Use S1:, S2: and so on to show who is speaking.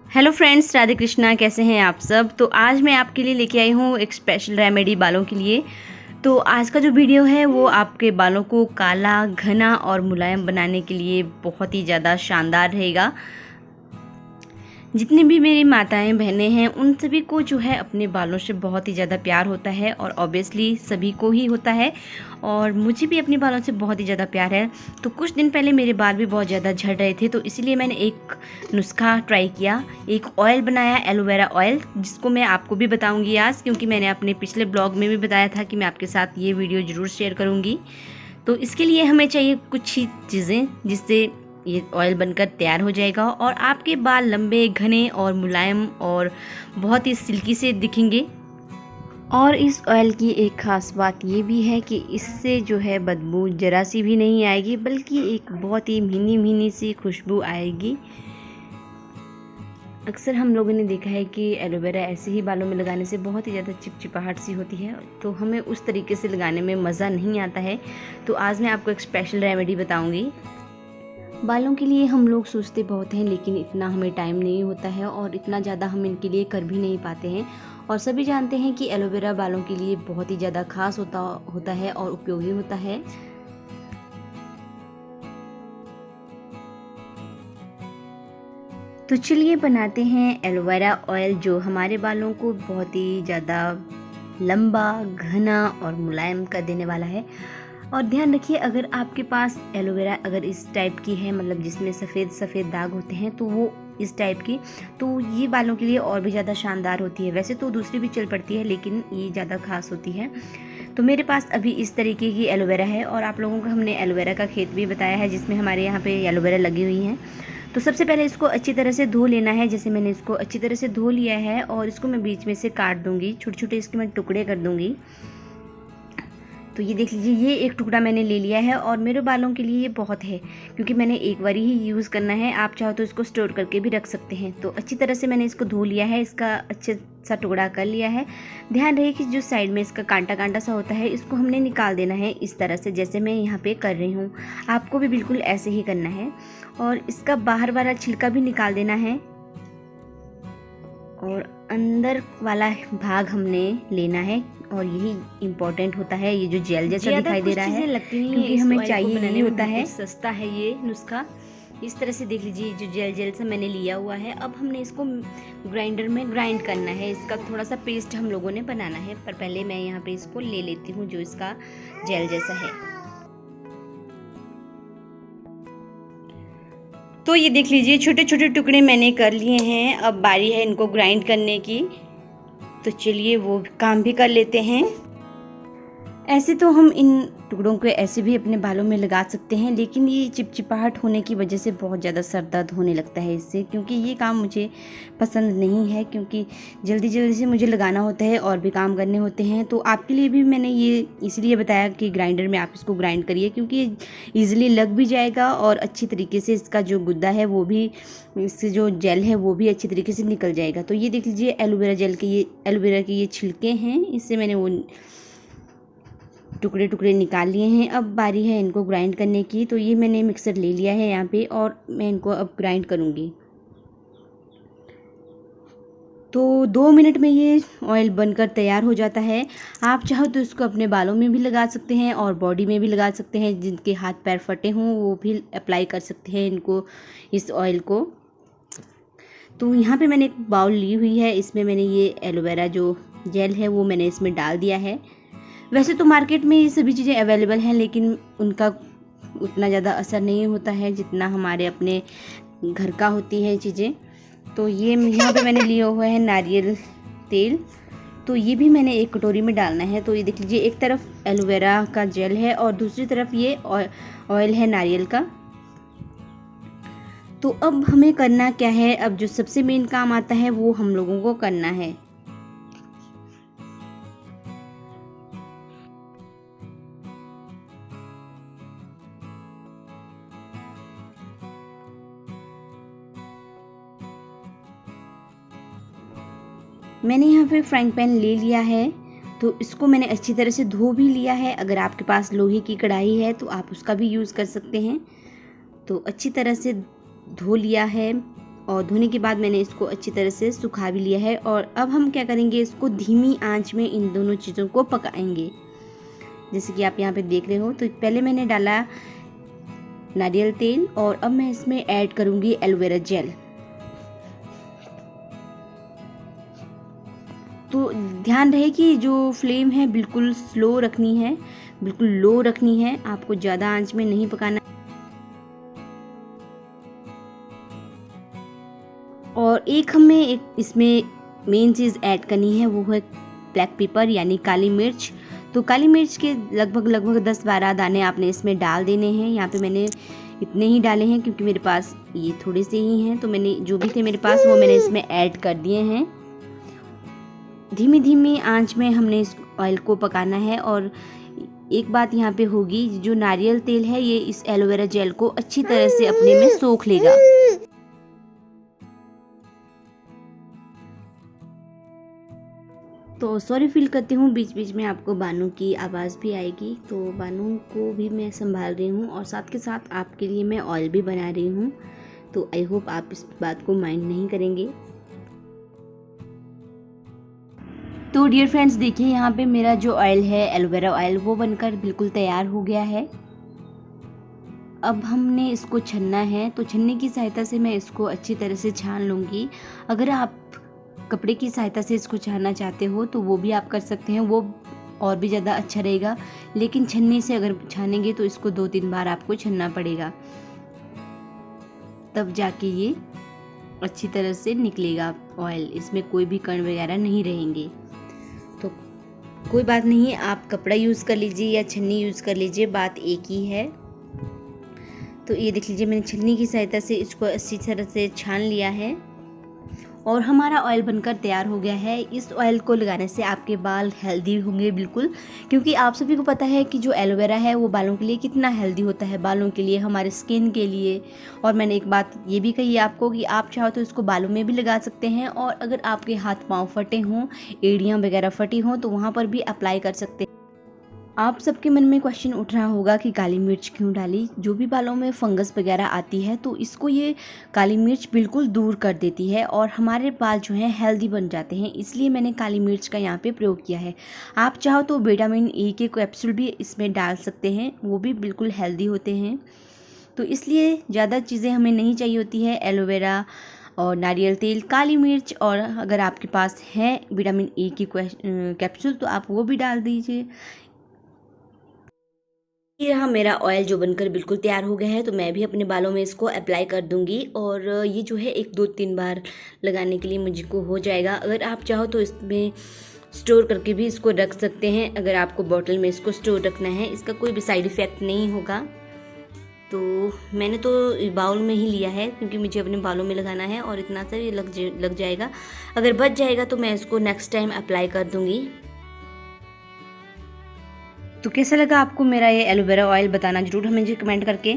S1: Hello friends, Radhe Krishna. कैसे हैं आप सब। तो आज मैं आपके लिए लेके आई हूँ एक स्पेशल रेमेडी बालों के लिए। तो आज का जो वीडियो है वो आपके बालों को काला, घना और मुलायम बनाने के लिए बहुत ही ज़्यादा शानदार रहेगा। जितनी भी मेरी माताएं बहनें हैं उन सभी को जो है अपने बालों से बहुत ही ज़्यादा प्यार होता है और ऑब्वियसली सभी को ही होता है, और मुझे भी अपने बालों से बहुत ही ज़्यादा प्यार है। तो कुछ दिन पहले मेरे बाल भी बहुत ज़्यादा झड़ रहे थे, तो इसीलिए मैंने एक नुस्खा ट्राई किया, एक ऑयल बनाया, एलोवेरा ऑयल, जिसको मैं आपको भी बताऊँगी आज, क्योंकि मैंने अपने पिछले ब्लॉग में भी बताया था कि मैं आपके साथ ये वीडियो ज़रूर शेयर करूँगी। तो इसके लिए हमें चाहिए कुछ ही चीज़ें जिससे ये ऑयल बनकर तैयार हो जाएगा और आपके बाल लंबे, घने और मुलायम और बहुत ही सिल्की से दिखेंगे। और इस ऑयल की एक ख़ास बात ये भी है कि इससे जो है बदबू ज़रा सी भी नहीं आएगी, बल्कि एक बहुत ही भीनी भीनी सी खुशबू आएगी। अक्सर हम लोगों ने देखा है कि एलोवेरा ऐसे ही बालों में लगाने से बहुत ही ज़्यादा चिपचिपाहट सी होती है, तो हमें उस तरीके से लगाने में मज़ा नहीं आता है। तो आज मैं आपको एक स्पेशल रेमेडी बताऊँगी। बालों के लिए हम लोग सोचते बहुत हैं, लेकिन इतना हमें टाइम नहीं होता है और इतना ज़्यादा हम इनके लिए कर भी नहीं पाते हैं। और सभी जानते हैं कि एलोवेरा बालों के लिए बहुत ही ज़्यादा खास होता है और उपयोगी होता है। तो चलिए बनाते हैं एलोवेरा ऑयल, जो हमारे बालों को बहुत ही ज़्यादा लंबा, घना और मुलायम कर देने वाला है। और ध्यान रखिए, अगर आपके पास एलोवेरा अगर इस टाइप की है, मतलब जिसमें सफ़ेद सफ़ेद दाग होते हैं, तो वो इस टाइप की, तो ये बालों के लिए और भी ज़्यादा शानदार होती है। वैसे तो दूसरी भी चल पड़ती है, लेकिन ये ज़्यादा खास होती है। तो मेरे पास अभी इस तरीके की एलोवेरा है, और आप लोगों को हमने एलोवेरा का खेत भी बताया है जिसमें हमारे यहाँ पे एलोवेरा लगी हुई हैं। तो सबसे पहले इसको अच्छी तरह से धो लेना है। जैसे मैंने इसको अच्छी तरह से धो लिया है, और इसको मैं बीच में से काट दूँगी, छोटे छोटे इसके मैं टुकड़े कर दूँगी। तो ये देख लीजिए, ये एक टुकड़ा मैंने ले लिया है, और मेरे बालों के लिए ये बहुत है, क्योंकि मैंने एक बार ही यूज़ करना है। आप चाहो तो इसको स्टोर करके भी रख सकते हैं। तो अच्छी तरह से मैंने इसको धो लिया है, इसका अच्छे सा टुकड़ा कर लिया है। ध्यान रहे कि जो साइड में इसका कांटा कांटा सा होता है, इसको हमने निकाल देना है इस तरह से, जैसे मैं यहाँ पे कर रही हूँ। आपको भी बिल्कुल ऐसे ही करना है, और इसका बाहर वाला छिलका भी निकाल देना है, और अंदर वाला भाग हमने लेना है। और यही इम्पोर्टेंट होता है, ये जो जेल जैसा दिखाई दे रहा है, क्योंकि हमें चाहिए नहीं होता है। सस्ता है ये नुस्खा। इस तरह से देख लीजिए, जो जेल जेल सा मैंने लिया हुआ है। अब हमने इसको ग्राइंडर में ग्राइंड करना है, इसका थोड़ा सा पेस्ट हम लोगों ने बनाना है। पर पहले मैं यहाँ पे इसको ले लेती हूँ, जो इसका जेल जैसा है। तो ये देख लीजिए, छोटे छोटे टुकड़े मैंने कर लिए हैं। अब बारी है इनको ग्राइंड करने की, तो चलिए वो काम भी कर लेते हैं। ऐसे तो हम इन टुकड़ों को ऐसे भी अपने बालों में लगा सकते हैं, लेकिन ये चिपचिपाहट होने की वजह से बहुत ज़्यादा सर दर्द होने लगता है इससे, क्योंकि ये काम मुझे पसंद नहीं है, क्योंकि जल्दी जल्दी से मुझे लगाना होता है और भी काम करने होते हैं। तो आपके लिए भी मैंने ये इसलिए बताया कि ग्राइंडर में आप इसको ग्राइंड करिए, क्योंकि ये ईज़िली लग भी जाएगा और अच्छी तरीके से इसका जो गुद्दा है वो भी, इससे जो जेल है वो भी अच्छी तरीके से निकल जाएगा। तो ये देख लीजिए, एलोवेरा के ये छिलके हैं, इससे मैंने वो टुकड़े टुकड़े निकाल लिए हैं। अब बारी है इनको ग्राइंड करने की। तो ये मैंने मिक्सर ले लिया है यहाँ पे, और मैं इनको अब ग्राइंड करूँगी। तो 2 मिनट में ये ऑयल बनकर तैयार हो जाता है। आप चाहो तो इसको अपने बालों में भी लगा सकते हैं और बॉडी में भी लगा सकते हैं। जिनके हाथ पैर फटे हों वो भी अप्लाई कर सकते हैं इनको, इस ऑयल को। तो यहाँ पे मैंने एक बाउल ली हुई है, इसमें मैंने ये एलोवेरा जो जेल है वो मैंने इसमें डाल दिया है। वैसे तो मार्केट में ये सभी चीज़ें अवेलेबल हैं, लेकिन उनका उतना ज़्यादा असर नहीं होता है जितना हमारे अपने घर का होती है चीज़ें। तो ये यहाँ पे मैंने लिया हुआ है नारियल तेल, तो ये भी मैंने एक कटोरी में डालना है। तो ये देख लीजिए, एक तरफ एलोवेरा का जेल है और दूसरी तरफ ये ऑयल है नारियल का। तो अब हमें करना क्या है, अब जो सबसे मेन काम आता है वो हम लोगों को करना है। मैंने यहाँ पे फ्राइंग पैन ले लिया है, तो इसको मैंने अच्छी तरह से धो भी लिया है। अगर आपके पास लोहे की कढ़ाई है तो आप उसका भी यूज़ कर सकते हैं। तो अच्छी तरह से धो लिया है, और धोने के बाद मैंने इसको अच्छी तरह से सुखा भी लिया है। और अब हम क्या करेंगे, इसको धीमी आंच में इन दोनों चीज़ों को पकाएंगे। जैसे कि आप यहाँ पे देख रहे हो, तो पहले मैंने डाला नारियल तेल और अब मैं इसमें ऐड करूँगी एलोवेरा जेल। तो ध्यान रहे कि जो फ्लेम है बिल्कुल स्लो रखनी है, बिल्कुल लो रखनी है, आपको ज़्यादा आंच में नहीं पकाना। और एक इसमें मेन चीज़ ऐड करनी है, वो है ब्लैक पेपर यानी काली मिर्च। तो काली मिर्च के लगभग 10-12 दाने आपने इसमें डाल देने हैं। यहाँ पे मैंने इतने ही डाले हैं क्योंकि मेरे पास ये थोड़े से ही हैं, तो मैंने जो भी थे मेरे पास वो मैंने इसमें ऐड कर दिए हैं। धीमी आंच में हमने इस ऑयल को पकाना है। और एक बात यहाँ पे होगी, जो नारियल तेल है ये इस एलोवेरा जेल को अच्छी तरह से अपने में सोख लेगा। तो सॉरी फील करती हूँ, बीच बीच में आपको बानू की आवाज़ भी आएगी, तो बानू को भी मैं संभाल रही हूँ और साथ के साथ आपके लिए मैं ऑयल भी बना रही हूँ। तो आई होप आप इस बात को माइंड नहीं करेंगे। तो डियर फ्रेंड्स, देखिए यहाँ पे मेरा जो ऑयल है एलोवेरा ऑयल वो बनकर बिल्कुल तैयार हो गया है। अब हमने इसको छन्ना है, तो छन्ने की सहायता से मैं इसको अच्छी तरह से छान लूँगी। अगर आप कपड़े की सहायता से इसको छानना चाहते हो तो वो भी आप कर सकते हैं, वो और भी ज़्यादा अच्छा रहेगा। लेकिन छन्ने से अगर छानेंगे तो इसको 2-3 बार आपको छन्ना पड़ेगा, तब जाके ये अच्छी तरह से निकलेगा ऑयल, इसमें कोई भी कण वगैरह नहीं रहेंगे। तो कोई बात नहीं, आप कपड़ा यूज़ कर लीजिए या छन्नी यूज़ कर लीजिए, बात एक ही है। तो ये देख लीजिए, मैंने छन्नी की सहायता से इसको अच्छी तरह से छान लिया है और हमारा ऑयल बनकर तैयार हो गया है। इस ऑयल को लगाने से आपके बाल हेल्दी होंगे बिल्कुल, क्योंकि आप सभी को पता है कि जो एलोवेरा है वो बालों के लिए कितना हेल्दी होता है, बालों के लिए, हमारे स्किन के लिए। और मैंने एक बात ये भी कही आपको कि आप चाहो तो इसको बालों में भी लगा सकते हैं, और अगर आपके हाथ पाँव फटे हों, एड़ियाँ वगैरह फटी हों, तो वहाँ पर भी अप्लाई कर सकते हैं। आप सबके मन में क्वेश्चन उठ रहा होगा कि काली मिर्च क्यों डाली। जो भी बालों में फंगस वगैरह आती है तो इसको ये काली मिर्च बिल्कुल दूर कर देती है और हमारे बाल जो हैं हेल्दी बन जाते हैं, इसलिए मैंने काली मिर्च का यहाँ पे प्रयोग किया है। आप चाहो तो विटामिन ई के कैप्सूल भी इसमें डाल सकते हैं, वो भी बिल्कुल हेल्दी होते हैं। तो इसलिए ज़्यादा चीज़ें हमें नहीं चाहिए होती है, एलोवेरा और नारियल तेल, काली मिर्च, और अगर आपके पास है विटामिन ई की कैप्सूल तो आप वो भी डाल दीजिए। ये रहा मेरा ऑयल जो बनकर बिल्कुल तैयार हो गया है, तो मैं भी अपने बालों में इसको अप्लाई कर दूंगी। और ये जो है 1-2-3 बार लगाने के लिए मुझको हो जाएगा। अगर आप चाहो तो इसमें स्टोर करके भी इसको रख सकते हैं, अगर आपको बॉटल में इसको स्टोर रखना है, इसका कोई भी साइड इफ़ेक्ट नहीं होगा। तो मैंने तो बाउल में ही लिया है क्योंकि मुझे अपने बालों में लगाना है और इतना सा ये लग जाएगा। अगर बच जाएगा तो मैं इसको नेक्स्ट टाइम अप्लाई कर दूंगी। तो कैसा लगा आपको मेरा ये एलोवेरा ऑयल, बताना ज़रूर हमें कमेंट करके।